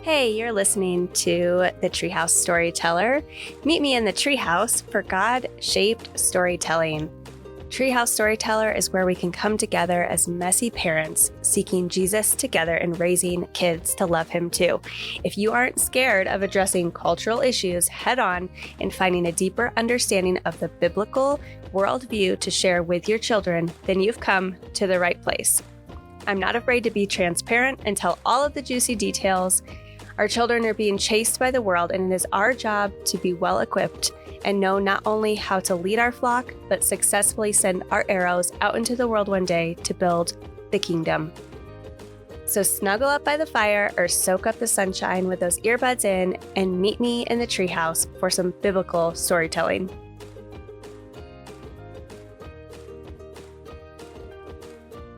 Hey, you're listening to The Treehouse Storyteller. Meet me in the treehouse for God-shaped storytelling. Treehouse Storyteller is where we can come together as messy parents seeking Jesus together and raising kids to love him too. If you aren't scared of addressing cultural issues head on and finding a deeper understanding of the biblical worldview to share with your children, then you've come to the right place. I'm not afraid to be transparent and tell all of the juicy details. Our children are being chased by the world, and it is our job to be well equipped and know not only how to lead our flock, but successfully send our arrows out into the world one day to build the kingdom. So snuggle up by the fire or soak up the sunshine with those earbuds in and meet me in the treehouse for some biblical storytelling.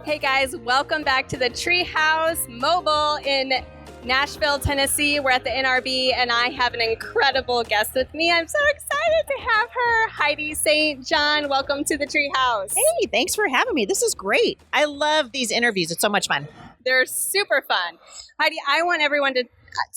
Hey guys, welcome back to the Treehouse Mobile in Nashville, Tennessee. We're at the NRB, and I have an incredible guest with me. I'm so excited to have her, Heidi St. John. Welcome to the Treehouse. Hey, thanks for having me. This is great. I love these interviews. It's so much fun. They're super fun. Heidi, I want everyone to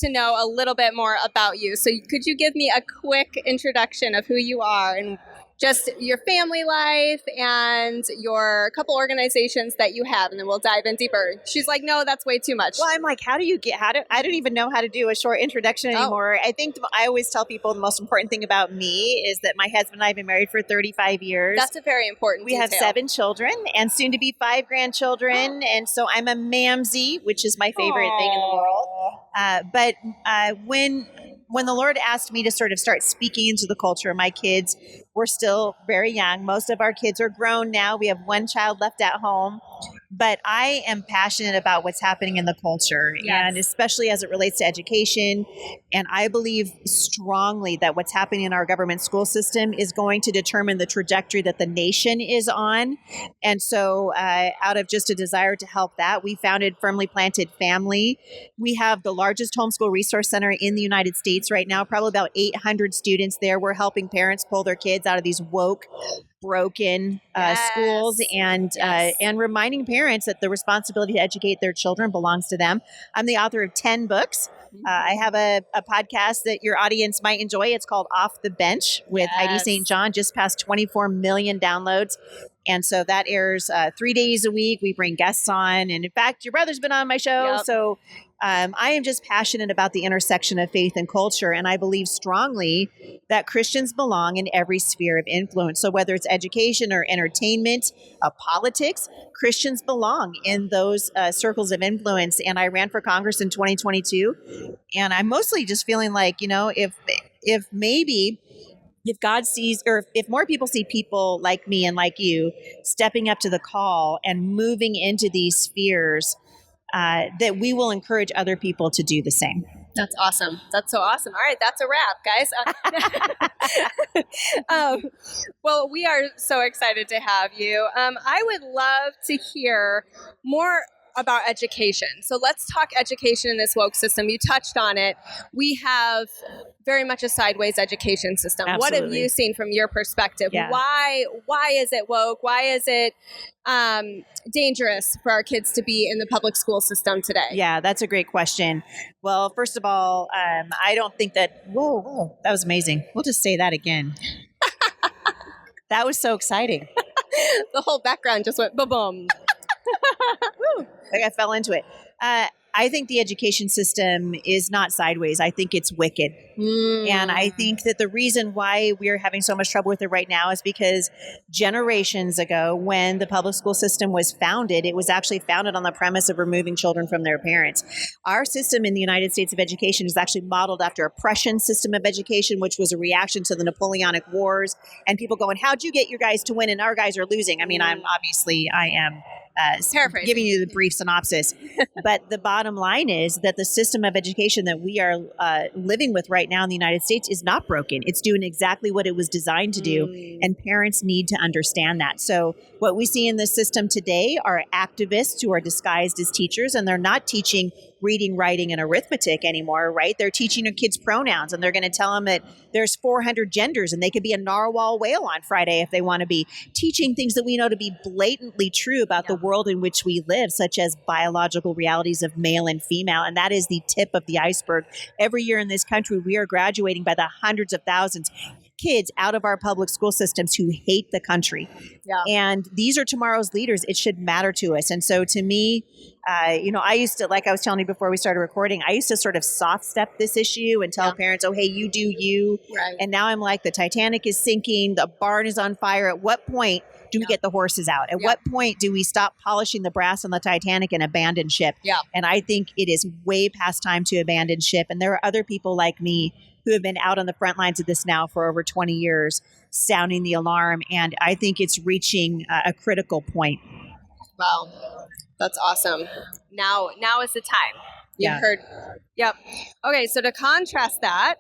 know a little bit more about you. So could you give me a quick introduction of who you are and just your family life and your couple organizations that you have, and then we'll dive in deeper. She's like, no, that's way too much. Well, I'm like, I don't even know how to do a short introduction anymore. I think I always tell people the most important thing about me is that my husband and I have been married for 35 years. That's a very important detail. We have 7 children and soon to be 5 grandchildren. And so I'm a mamsie, which is my favorite thing in the world. But when the Lord asked me to sort of start speaking into the culture of my kids, we're still very young. Most of our kids are grown now. We have 1 child left at home. But I am passionate about what's happening in the culture, and especially as it relates to education. And I believe strongly that what's happening in our government school system is going to determine the trajectory that the nation is on. And so out of just a desire to help that, we founded Firmly Planted Family. We have the largest homeschool resource center in the United States right now, probably about 800 students there. We're helping parents pull their kids out of these woke, broken schools and reminding parents that the responsibility to educate their children belongs to them. I'm the author of 10 books. I have a podcast that your audience might enjoy. It's called Off the Bench with Heidi St. John, just past 24 million downloads. And so that airs 3 days a week. We bring guests on. And in fact, your brother's been on my show. Yep. So I am just passionate about the intersection of faith and culture. And I believe strongly that Christians belong in every sphere of influence. So whether it's education or entertainment, politics, Christians belong in those circles of influence. And I ran for Congress in 2022. And I'm mostly just feeling like, if God sees, or if more people see people like me and like you stepping up to the call and moving into these spheres, that we will encourage other people to do the same. That's awesome. That's so awesome. All right, that's a wrap, guys. Well, we are so excited to have you. I would love to hear more about education. So let's talk education in this woke system. You touched on it. We have very much a sideways education system. Absolutely. What have you seen from your perspective? Yeah. Why is it woke? Why is it dangerous for our kids to be in the public school system today? Yeah, that's a great question. Well, first of all, I don't think that, whoa, that was amazing. We'll just say that again. That was so exciting. The whole background just went ba-boom. Like I fell into it. I think the education system is not sideways. I think it's wicked. And I think that the reason why we're having so much trouble with it right now is because generations ago, when the public school system was founded, it was actually founded on the premise of removing children from their parents. Our system in the United States of education is actually modeled after a Prussian system of education, which was a reaction to the Napoleonic Wars. And people going, how'd you get your guys to win and our guys are losing? I mean, I am giving you the brief synopsis. But the bottom line is that the system of education that we are living with right now in the United States is not broken. It's doing exactly what it was designed to do. And parents need to understand that. So what we see in the system today are activists who are disguised as teachers, and they're not teaching reading, writing, and arithmetic anymore, right? They're teaching their kids pronouns, and they're going to tell them that there's 400 genders and they could be a narwhal whale on Friday if they want to be. Teaching things that we know to be blatantly true about the world in which we live, such as biological realities of male and female. And that is the tip of the iceberg. Every year in this country, we are graduating by the hundreds of thousands kids out of our public school systems who hate the country. Yeah. And these are tomorrow's leaders. It should matter to us. And so to me, I used to, like I was telling you before we started recording, I used to sort of soft step this issue and tell parents, oh, hey, you do you. Right. And now I'm like, the Titanic is sinking, the barn is on fire. At what point do we get the horses out? At what point do we stop polishing the brass on the Titanic and abandon ship? Yeah. And I think it is way past time to abandon ship. And there are other people like me who have been out on the front lines of this now for over 20 years, sounding the alarm. And I think it's reaching a critical point. Wow. That's awesome. Now is the time. You heard. Yep. Okay. So to contrast that,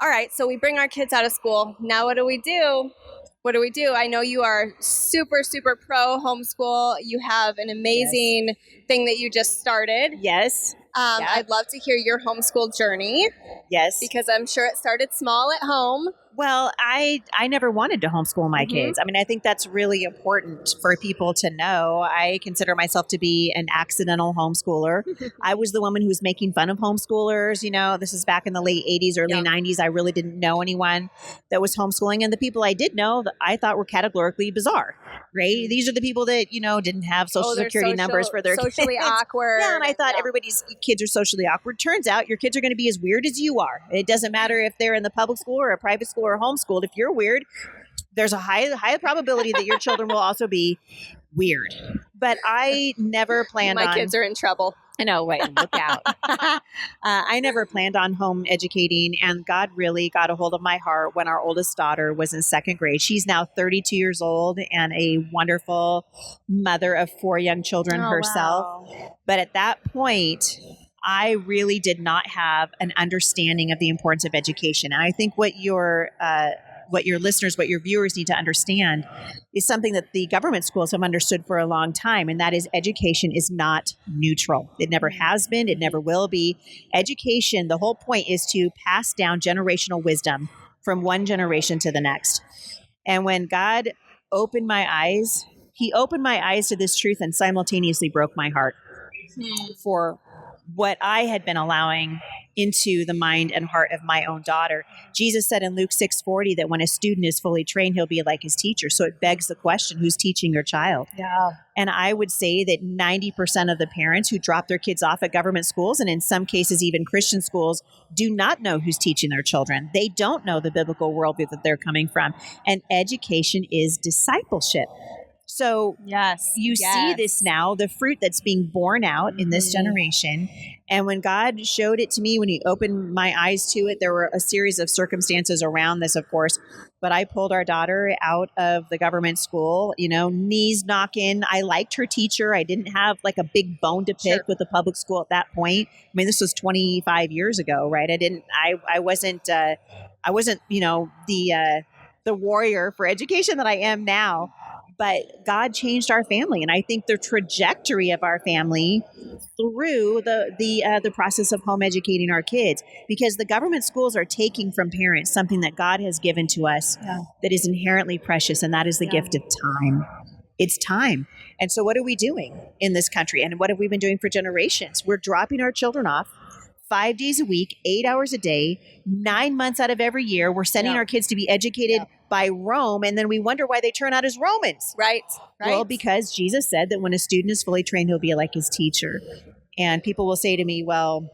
all right. So we bring our kids out of school. Now what do we do? I know you are super, super pro homeschool. You have an amazing thing that you just started. Yes. I'd love to hear your homeschool journey. Yes. Because I'm sure it started small at home. Well, I never wanted to homeschool my kids. I mean, I think that's really important for people to know. I consider myself to be an accidental homeschooler. I was the woman who was making fun of homeschoolers. You know, this is back in the late 80s, early 90s. I really didn't know anyone that was homeschooling. And the people I did know that I thought were categorically bizarre, right? These are the people that, didn't have social security numbers for their socially kids. awkward. Yeah, and I thought everybody's kids are socially awkward. Turns out your kids are going to be as weird as you are. It doesn't matter if they're in the public school or a private school or homeschooled. If you're weird, there's a high probability that your children will also be weird. But I never planned on... My kids are in trouble. I know, wait, look out. I never planned on home educating, and God really got a hold of my heart when our oldest daughter was in second grade. She's now 32 years old and a wonderful mother of 4 young children herself. Wow. But at that point, I really did not have an understanding of the importance of education. And I think what your listeners, what your viewers need to understand is something that the government schools have understood for a long time, and that is education is not neutral. It never has been. It never will be. Education, the whole point is to pass down generational wisdom from one generation to the next. And when God opened my eyes, He opened my eyes to this truth and simultaneously broke my heart for what I had been allowing into the mind and heart of my own daughter. Jesus said in Luke 6:40 that when a student is fully trained, he'll be like his teacher. So it begs the question, who's teaching your child? Yeah. And I would say that 90% of the parents who drop their kids off at government schools, and in some cases even Christian schools, do not know who's teaching their children. They don't know the biblical worldview that they're coming from. And education is discipleship. So you see this now, the fruit that's being born out in this generation. And when God showed it to me, when He opened my eyes to it, there were a series of circumstances around this, of course. But I pulled our daughter out of the government school, knees knocking. I liked her teacher. I didn't have like a big bone to pick with the public school at that point. I mean, this was 25 years ago, right? I wasn't, the warrior for education that I am now. But God changed our family, and I think the trajectory of our family through the process of home educating our kids, because the government schools are taking from parents something that God has given to us that is inherently precious, and that is the gift of time. It's time. And so what are we doing in this country? And what have we been doing for generations? We're dropping our children off 5 days a week, 8 hours a day, 9 months out of every year. We're sending our kids to be educated by Rome, and then we wonder why they turn out as Romans. Right. Well, because Jesus said that when a student is fully trained, he'll be like his teacher. And people will say to me, well,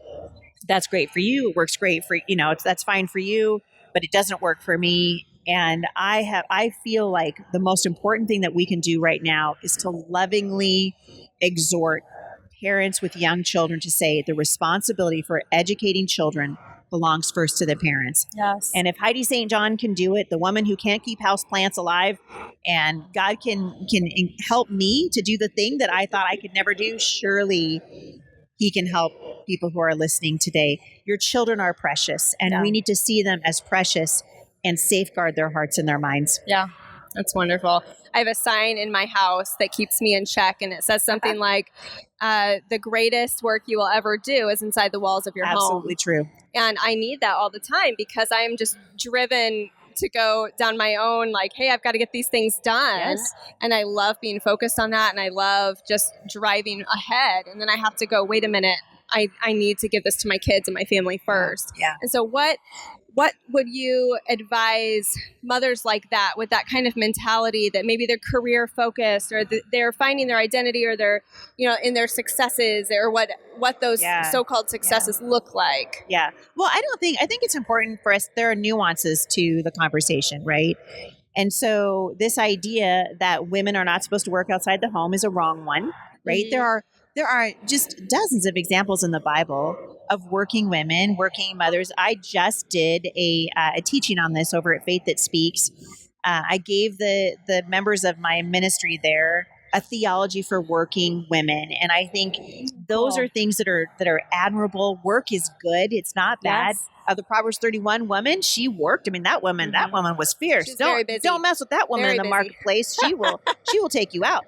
that's great for you. It works great for, that's fine for you, but it doesn't work for me. And I feel like the most important thing that we can do right now is to lovingly exhort parents with young children to say the responsibility for educating children belongs first to the parents. Yes. And if Heidi St. John can do it, the woman who can't keep house plants alive, and God can help me to do the thing that I thought I could never do, surely He can help people who are listening today. Your children are precious, and we need to see them as precious and safeguard their hearts and their minds. Yeah. That's wonderful. I have a sign in my house that keeps me in check, and it says something like, the greatest work you will ever do is inside the walls of your home. Absolutely true. And I need that all the time because I am just driven to go down my own, like, hey, I've got to get these things done. Yes. And I love being focused on that. And I love just driving ahead. And then I have to go, wait a minute, I need to give this to my kids and my family first. Yeah. And so what would you advise mothers like that, with that kind of mentality that maybe they're career focused, or they're finding their identity, or they're, in their successes, or what those so-called successes look like? Yeah. Well, I think it's important for us. There are nuances to the conversation, right? And so this idea that women are not supposed to work outside the home is a wrong one, right? Mm-hmm. There are just dozens of examples in the Bible of working women, working mothers. I just did a teaching on this over at Faith That Speaks. I gave the members of my ministry there a theology for working women, and I think those are things that are admirable. Work is good; it's not bad. Yes. The Proverbs 31 woman, she worked. I mean, that woman was fierce. She's very busy. Don't mess with that woman Very in the busy. marketplace. She will take you out.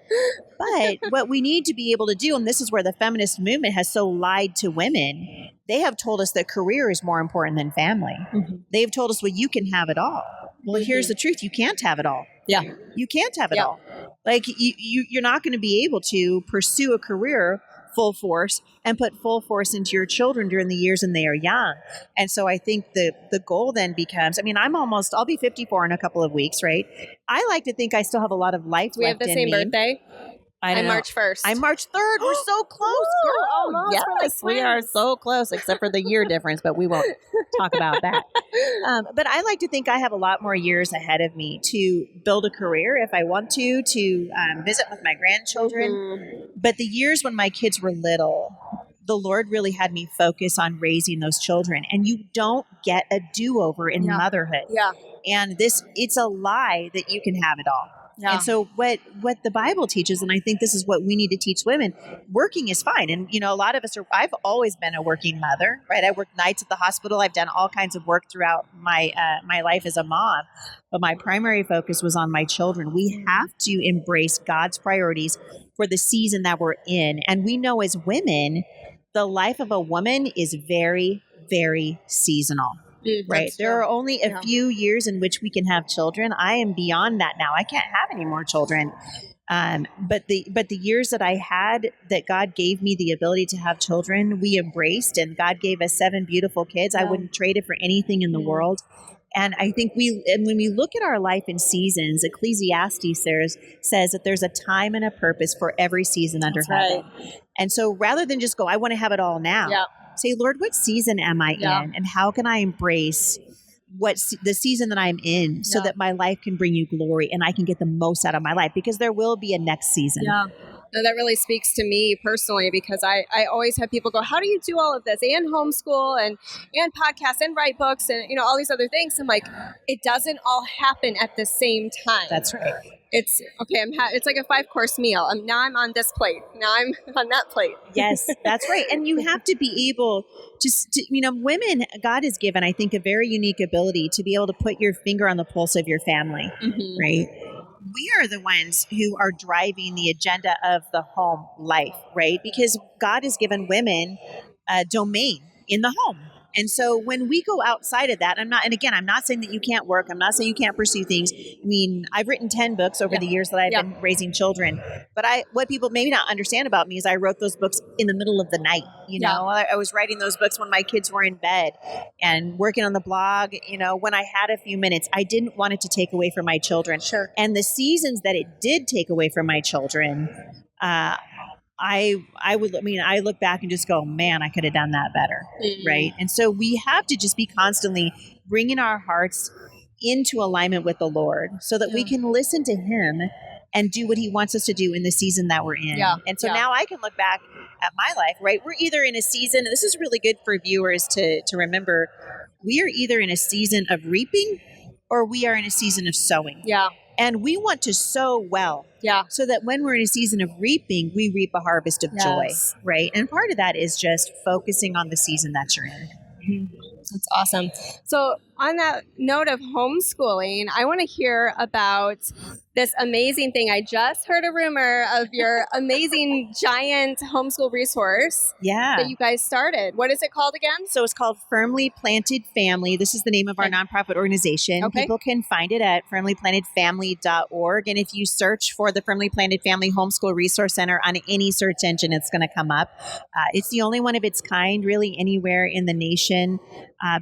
But what we need to be able to do, and this is where the feminist movement has so lied to women, they have told us that career is more important than family. Mm-hmm. They've told us, well, you can have it all. Well, here's the truth. You can't have it all. Yeah. You can't have it all. Like you're not going to be able to pursue a career full force and put full force into your children during the years when they are young. And so I think the goal then becomes, I'll be 54 in a couple of weeks, right? I like to think I still have a lot of life We have left the in same me. birthday. I'm March 1st. I'm March 3rd. We're so close, girl. Almost. Yes, we are so close, except for the year difference, but we won't talk about that. But I like to think I have a lot more years ahead of me to build a career if I want to visit with my grandchildren. Mm-hmm. But the years when my kids were little, the Lord really had me focus on raising those children. And you don't get a do-over in motherhood. Yeah. And it's a lie that you can have it all. Yeah. And so what the Bible teaches, and I think this is what we need to teach women, working is fine. And, a lot of us I've always been a working mother, right? I worked nights at the hospital. I've done all kinds of work throughout my life as a mom, but my primary focus was on my children. We have to embrace God's priorities for the season that we're in. And we know as women, the life of a woman is very, very seasonal. Right. There are only a few years in which we can have children. I am beyond that now. I can't have any more children. But the years that I had, that God gave me the ability to have children, we embraced, and God gave us 7 beautiful kids. I wouldn't trade it for anything in the world. And I think when we look at our life in seasons, Ecclesiastes says that there's a time and a purpose for every season under heaven. Right. And so rather than just go, I want to have it all now, say, Lord, what season am I in? And how can I embrace the season that I'm in so that my life can bring you glory and I can get the most out of my life? Because there will be a next season. Yeah. No, that really speaks to me personally, because I always have people go, how do you do all of this and homeschool and podcasts and write books and, all these other things? I'm like, it doesn't all happen at the same time. That's right. It's okay. It's like a 5-course meal. Now I'm on this plate. Now I'm on that plate. Yes, that's right. And you have to be able women, God has given, I think, a very unique ability to be able to put your finger on the pulse of your family, right? We are the ones who are driving the agenda of the home life, right? Because God has given women a domain in the home. And so when we go outside of that, I'm not saying that you can't work. I'm not saying you can't pursue things. I've written 10 books over the years that I've been raising children. But what people maybe not understand about me is I wrote those books in the middle of the night. I was writing those books when my kids were in bed and working on the blog. When I had a few minutes, I didn't want it to take away from my children. Sure. And the seasons that it did take away from my children, I look back and just go, man, I could have done that better. Right. And so we have to just be constantly bringing our hearts into alignment with the Lord so that we can listen to Him and do what He wants us to do in the season that we're in. Yeah. And so now I can look back at my life, right? We're either in a season, and this is really good for viewers to remember, we are either in a season of reaping or we are in a season of sowing. Yeah. And we want to sow well. Yeah. So that when we're in a season of reaping, we reap a harvest of joy, right? And part of that is just focusing on the season that you're in. That's awesome. So, on that note of homeschooling, I want to hear about this amazing thing. I just heard a rumor of your amazing giant homeschool resource Yeah. that you guys started. What is it called again? So it's called Firmly Planted Family. This is the name of our nonprofit organization. Okay. People can find it at firmlyplantedfamily.org. And if you search for the Firmly Planted Family Homeschool Resource Center on any search engine, it's going to come up. It's the only one of its kind, really, anywhere in the nation.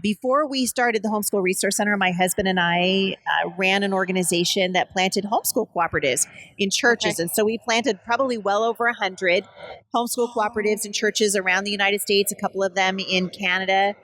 Before we started the Homeschool Resource Center, my husband and I ran an organization that planted homeschool cooperatives in churches. Okay. And so we planted probably well over 100 homeschool cooperatives in churches around the United States, a couple of them in Canada.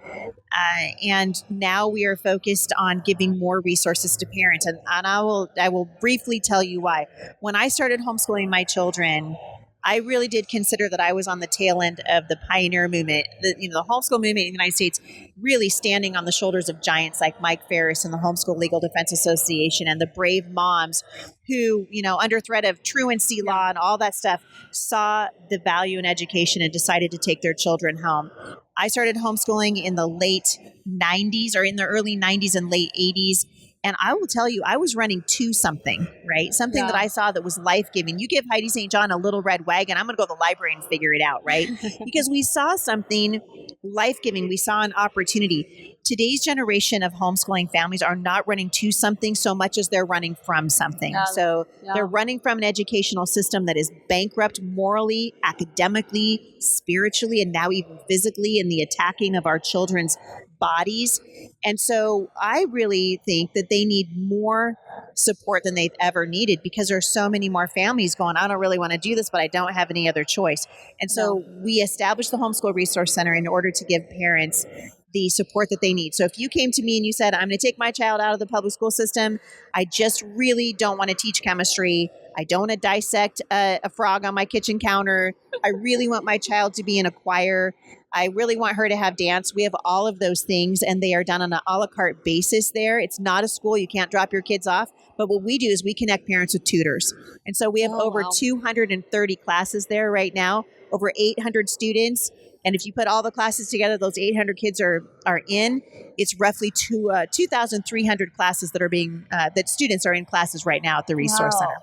And now we are focused on giving more resources to parents. And I will briefly tell you why. When I started homeschooling my children, I really did consider that I was on the tail end of the pioneer movement, the homeschool movement in the United States, really standing on the shoulders of giants like Mike Ferris and the Homeschool Legal Defense Association and the brave moms who, under threat of truancy law and all that stuff, saw the value in education and decided to take their children home. I started homeschooling in the late 90s or in the early 90s and late 80s. And I will tell you, I was running to something, right? Something that I saw that was life-giving. You give Heidi St. John a little red wagon, I'm going to go to the library and figure it out, right? Because we saw something life-giving. We saw an opportunity. Today's generation of homeschooling families are not running to something so much as they're running from something. They're running from an educational system that is bankrupt morally, academically, spiritually, and now even physically in the attacking of our children's bodies. And so I really think that they need more support than they've ever needed because there's so many more families going, I don't really want to do this, but I don't have any other choice. And so we established the Homeschool Resource Center in order to give parents the support that they need. So if you came to me and you said, I'm going to take my child out of the public school system, I just really don't want to teach chemistry, I don't want to dissect a frog on my kitchen counter, I really want my child to be in a choir, I really want her to have dance. We have all of those things, and they are done on an a la carte basis there. It's not a school. You can't drop your kids off. But what we do is we connect parents with tutors. And so we have over 230 classes there right now, over 800 students. And if you put all the classes together, those 800 kids are in. It's roughly 2,300 classes that students are in classes right now at the Resource Center.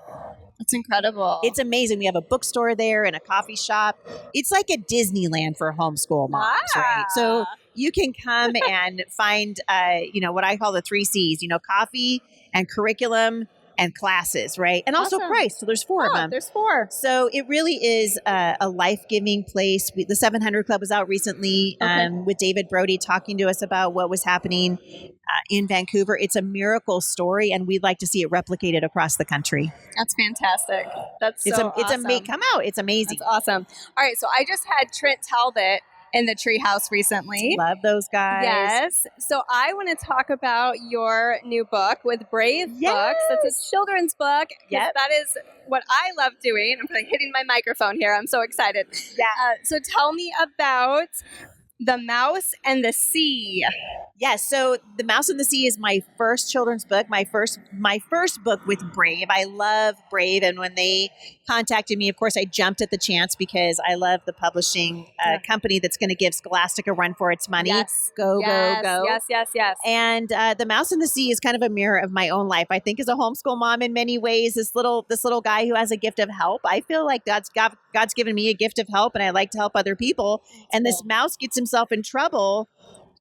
That's incredible. It's amazing. We have a bookstore there and a coffee shop. It's like a Disneyland for homeschool moms, right? So you can come and find, what I call the 3 C's, coffee and curriculum and classes, right? And also price. So there's 4 of them. There's 4. So it really is a life-giving place. The 700 Club was out recently with David Brody talking to us about what was happening in Vancouver. It's a miracle story, and we'd like to see it replicated across the country. That's fantastic. That's awesome. Come out. It's amazing. That's awesome. All right, so I just had Trent Talbot in the treehouse recently. Love those guys. Yes. So I want to talk about your new book with Brave Books. It's a children's book. Yep. That is what I love doing. I'm like hitting my microphone here. I'm so excited. Yeah. So tell me about The Mouse and the Sea. Yes. So The Mouse and the Sea is my first children's book, my first book with Brave. I love Brave. And when they contacted me, of course, I jumped at the chance because I love the publishing company that's going to give Scholastic a run for its money. Yes. Go. Yes. And The Mouse and the Sea is kind of a mirror of my own life. I think as a homeschool mom in many ways, this little guy who has a gift of help, I feel like God's given me a gift of help and I like to help other people. And this mouse gets himself in trouble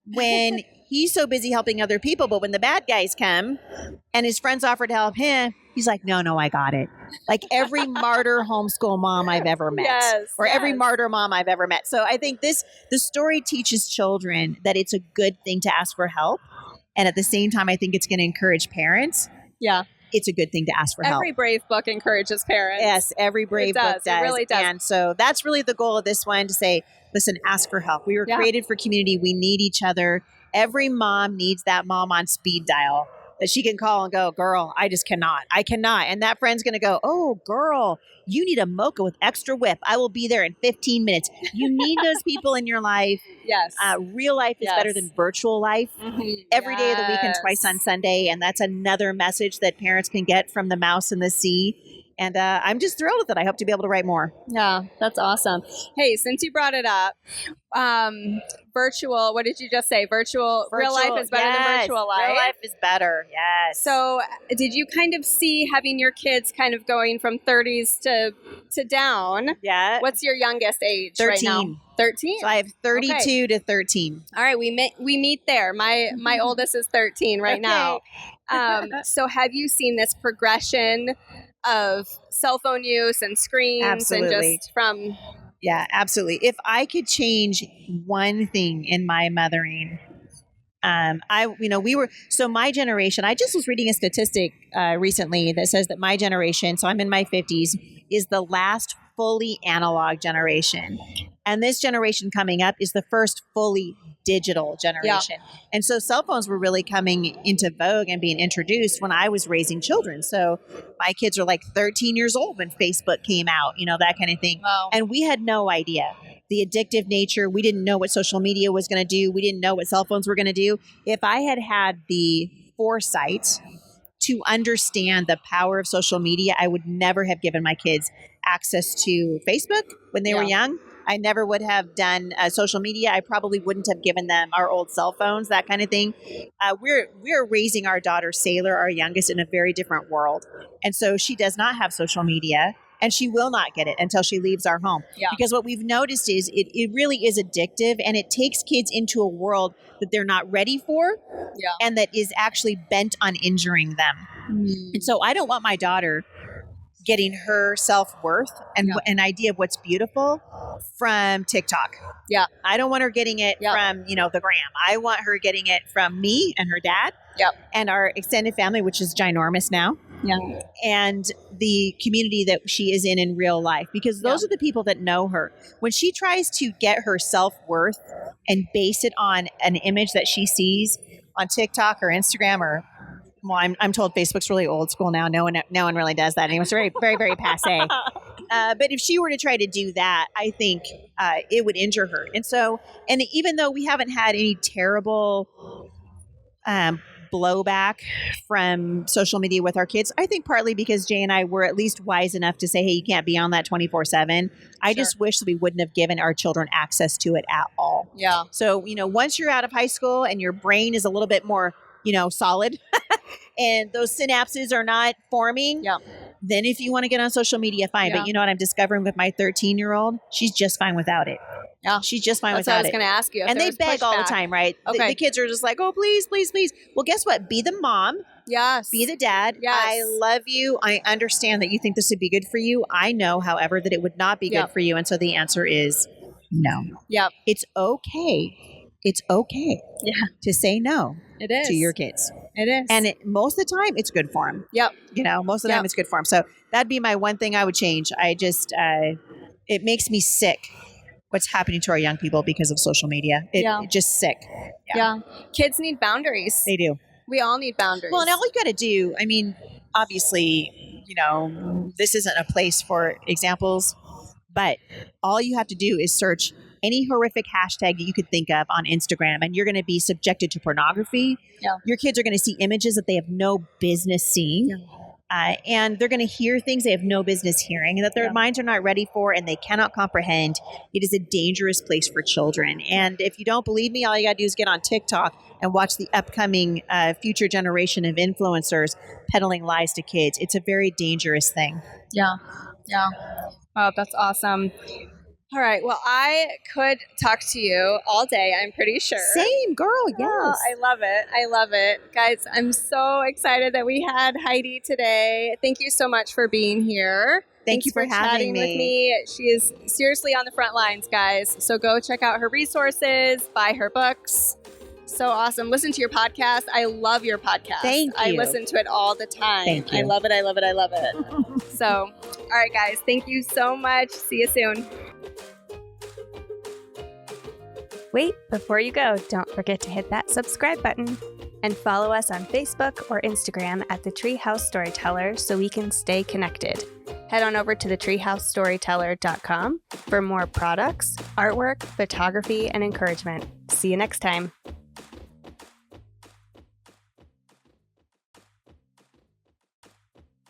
when he's so busy helping other people, but when the bad guys come and his friends offer to help him, he's like, no, I got it. Like every martyr homeschool mom I've ever met, every martyr mom I've ever met. So I think the story teaches children that it's a good thing to ask for help. And at the same time, I think it's going to encourage parents. Yeah. It's a good thing to ask for help. Every Brave book encourages parents. Yes, every Brave book does. It really does. And so that's really the goal of this one, to say, listen, ask for help. We were created for community. We need each other. Every mom needs that mom on speed dial that she can call and go, girl, I just cannot. I cannot. And that friend's going to go, oh, girl, you need a mocha with extra whip. I will be there in 15 minutes. You need those people in your life. Yes. Real life is better than virtual life. Every day of the week and twice on Sunday. And that's another message that parents can get from The Mouse and the Sea. And I'm just thrilled with it. I hope to be able to write more. Yeah, that's awesome. Hey, since you brought it up, virtual, what did you just say? Virtual real life is better than virtual life? Real life is better, yes. So did you kind of see having your kids kind of going from 30s to down? Yeah. What's your youngest age 13. right now? 13? So I have 32 to 13. All right, we meet there. My oldest is 13 right now. So have you seen this progression of cell phone use and screens Absolutely. and just from... Yeah, absolutely. If I could change one thing in my mothering, my generation, I just was reading a statistic recently that says that my generation, so I'm in my 50s, is the last fully analog generation. And this generation coming up is the first fully digital generation. Yeah. And so cell phones were really coming into vogue and being introduced when I was raising children. So my kids are like 13 years old when Facebook came out, that kind of thing. Wow. And we had no idea the addictive nature. We didn't know what social media was going to do. We didn't know what cell phones were going to do. If I had had the foresight to understand the power of social media, I would never have given my kids access to Facebook when they were young. I never would have done social media. I probably wouldn't have given them our old cell phones, that kind of thing. We're raising our daughter, Sailor, our youngest, in a very different world. And so she does not have social media, and she will not get it until she leaves our home. Yeah. Because what we've noticed is it really is addictive, and it takes kids into a world that they're not ready for, and that is actually bent on injuring them. And so I don't want my daughter getting her self-worth and an idea of what's beautiful from TikTok. Yeah. I don't want her getting it from, the gram. I want her getting it from me and her dad and our extended family, which is ginormous now. Yeah. And the community that she is in real life, because those are the people that know her. When she tries to get her self-worth and base it on an image that she sees on TikTok or Instagram or, well, I'm told Facebook's really old school now. No one really does that anymore. It's very, very, very passe. But if she were to try to do that, I think it would injure her. And so, and even though we haven't had any terrible blowback from social media with our kids, I think partly because Jay and I were at least wise enough to say, hey, you can't be on that 24/7. I just wish that we wouldn't have given our children access to it at all. Yeah. So, once you're out of high school and your brain is a little bit more, solid and those synapses are not forming, then if you want to get on social media, fine. But you know what I'm discovering with my 13-year-old? She's just fine without it. Yeah. She's just fine without it. That's what I was going to ask you. And they beg all the time, right? Okay. The kids are just like, oh, please, please, please. Well, guess what? Be the mom. Yes. Be the dad. Yes. I love you. I understand that you think this would be good for you. I know, however, that it would not be good for you. And so the answer is no. Yep. It's okay. It's okay to say no. It is. To your kids. It is. And most of the time, it's good for them. Yep. Most of the time, it's good for them. So that'd be my one thing I would change. I just, it makes me sick what's happening to our young people because of social media. It just sick. Yeah. Kids need boundaries. They do. We all need boundaries. Well, and all you got to do, obviously, this isn't a place for examples, but all you have to do is search any horrific hashtag that you could think of on Instagram, and you're going to be subjected to pornography. Yeah. Your kids are going to see images that they have no business seeing. Yeah. And they're going to hear things they have no business hearing and that their minds are not ready for and they cannot comprehend. It is a dangerous place for children. And if you don't believe me, all you got to do is get on TikTok and watch the upcoming future generation of influencers peddling lies to kids. It's a very dangerous thing. Yeah. Yeah. Oh, that's awesome. All right. Well, I could talk to you all day, I'm pretty sure. Same, girl. Yes. Oh, I love it. I love it. Guys, I'm so excited that we had Heidi today. Thank you so much for being here. Thank you for having chatting me. With me. She is seriously on the front lines, guys. So go check out her resources, buy her books. So awesome. Listen to your podcast. I love your podcast. Thank you. I listen to it all the time. Thank you. I love it. I love it. I love it. So, all right, guys. Thank you so much. See you soon. Wait, before you go, don't forget to hit that subscribe button and follow us on Facebook or Instagram at The Treehouse Storyteller so we can stay connected. Head on over to thetreehousestoryteller.com for more products, artwork, photography, and encouragement. See you next time.